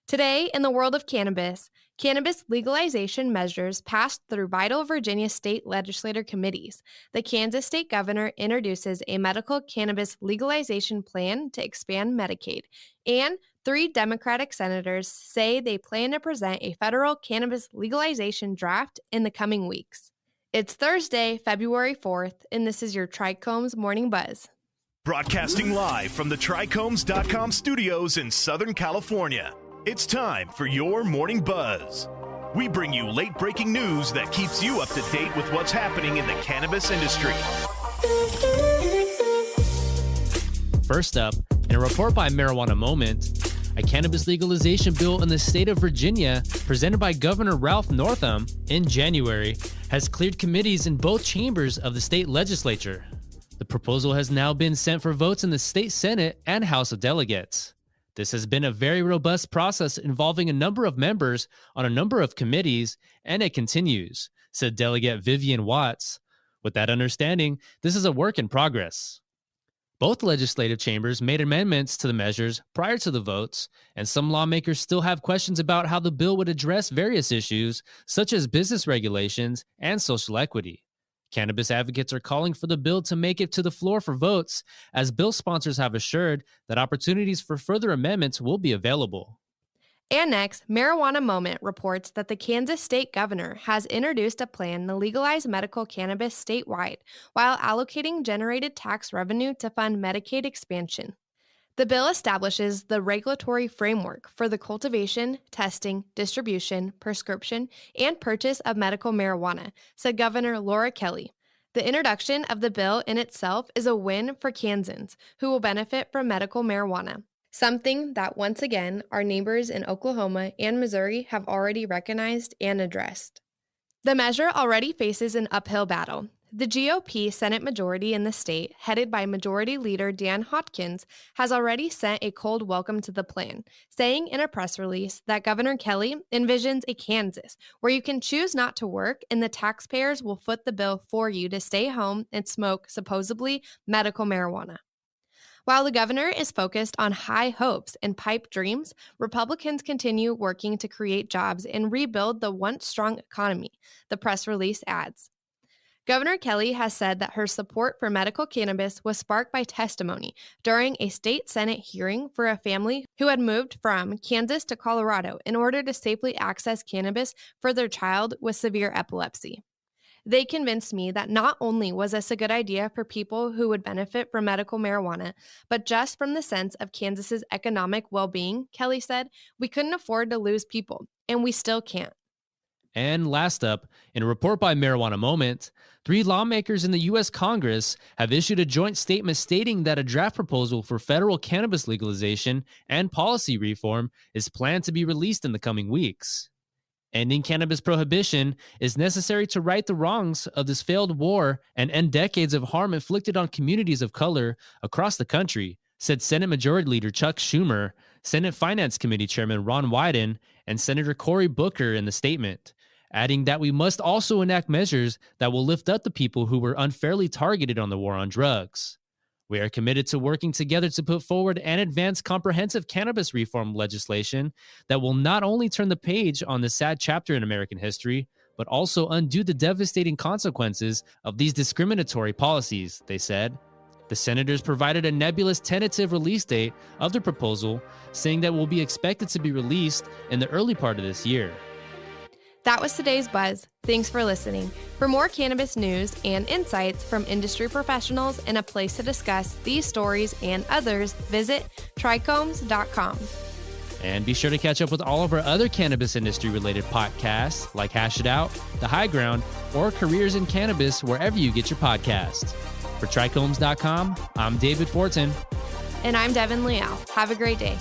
Today, in the world of cannabis legalization measures passed through vital Virginia state legislature committees. The Kansas state governor introduces a medical cannabis legalization plan to expand Medicaid, and 3 Democratic senators say they plan to present a federal cannabis legalization draft in the coming weeks. It's Thursday, February 4th, and this is your TRICHOMES Morning Buzz. Broadcasting live from the TRICHOMES.com studios in Southern California. It's time for your Morning Buzz. We bring you late-breaking news that keeps you up to date with what's happening in the cannabis industry. First up, in a report by Marijuana Moment, a cannabis legalization bill in the state of Virginia, presented by Governor Ralph Northam in January, has cleared committees in both chambers of the state legislature. The proposal has now been sent for votes in the state Senate and House of Delegates. This has been a very robust process involving a number of members on a number of committees, and it continues, said Delegate Vivian Watts. With that understanding, this is a work in progress. Both legislative chambers made amendments to the measures prior to the votes, and some lawmakers still have questions about how the bill would address various issues, such as business regulations and social equity. Cannabis advocates are calling for the bill to make it to the floor for votes, as bill sponsors have assured that opportunities for further amendments will be available. And next, Marijuana Moment reports that the Kansas state governor has introduced a plan to legalize medical cannabis statewide while allocating generated tax revenue to fund Medicaid expansion. The bill establishes the regulatory framework for the cultivation, testing, distribution, prescription, and purchase of medical marijuana, said Governor Laura Kelly. The introduction of the bill in itself is a win for Kansans, who will benefit from medical marijuana, something that, once again, our neighbors in Oklahoma and Missouri have already recognized and addressed. The measure already faces an uphill battle. The GOP Senate majority in the state, headed by Majority Leader Dan Hopkins, has already sent a cold welcome to the plan, saying in a press release that Governor Kelly envisions a Kansas where you can choose not to work and the taxpayers will foot the bill for you to stay home and smoke supposedly medical marijuana. While the governor is focused on high hopes and pipe dreams, Republicans continue working to create jobs and rebuild the once strong economy, the press release adds. Governor Kelly has said that her support for medical cannabis was sparked by testimony during a state Senate hearing for a family who had moved from Kansas to Colorado in order to safely access cannabis for their child with severe epilepsy. They convinced me that not only was this a good idea for people who would benefit from medical marijuana, but just from the sense of Kansas's economic well-being, Kelly said, we couldn't afford to lose people, and we still can't. And last up, in a report by Marijuana Moment, 3 lawmakers in the U.S. Congress have issued a joint statement stating that a draft proposal for federal cannabis legalization and policy reform is planned to be released in the coming weeks. Ending cannabis prohibition is necessary to right the wrongs of this failed war and end decades of harm inflicted on communities of color across the country, said Senate Majority Leader Chuck Schumer, Senate Finance Committee Chairman Ron Wyden, and Senator Cory Booker in the statement, adding that we must also enact measures that will lift up the people who were unfairly targeted on the war on drugs. We are committed to working together to put forward and advance comprehensive cannabis reform legislation that will not only turn the page on this sad chapter in American history, but also undo the devastating consequences of these discriminatory policies, they said. The senators provided a nebulous tentative release date of the proposal, saying that it will be expected to be released in the early part of this year. That was today's Buzz. Thanks for listening. For more cannabis news and insights from industry professionals and a place to discuss these stories and others, visit TRICHOMES.com. And be sure to catch up with all of our other cannabis industry-related podcasts like Hash It Out, The High Ground, or Careers in Cannabis wherever you get your podcasts. For TRICHOMES.com, I'm David Fortin. And I'm Devin Leal. Have a great day.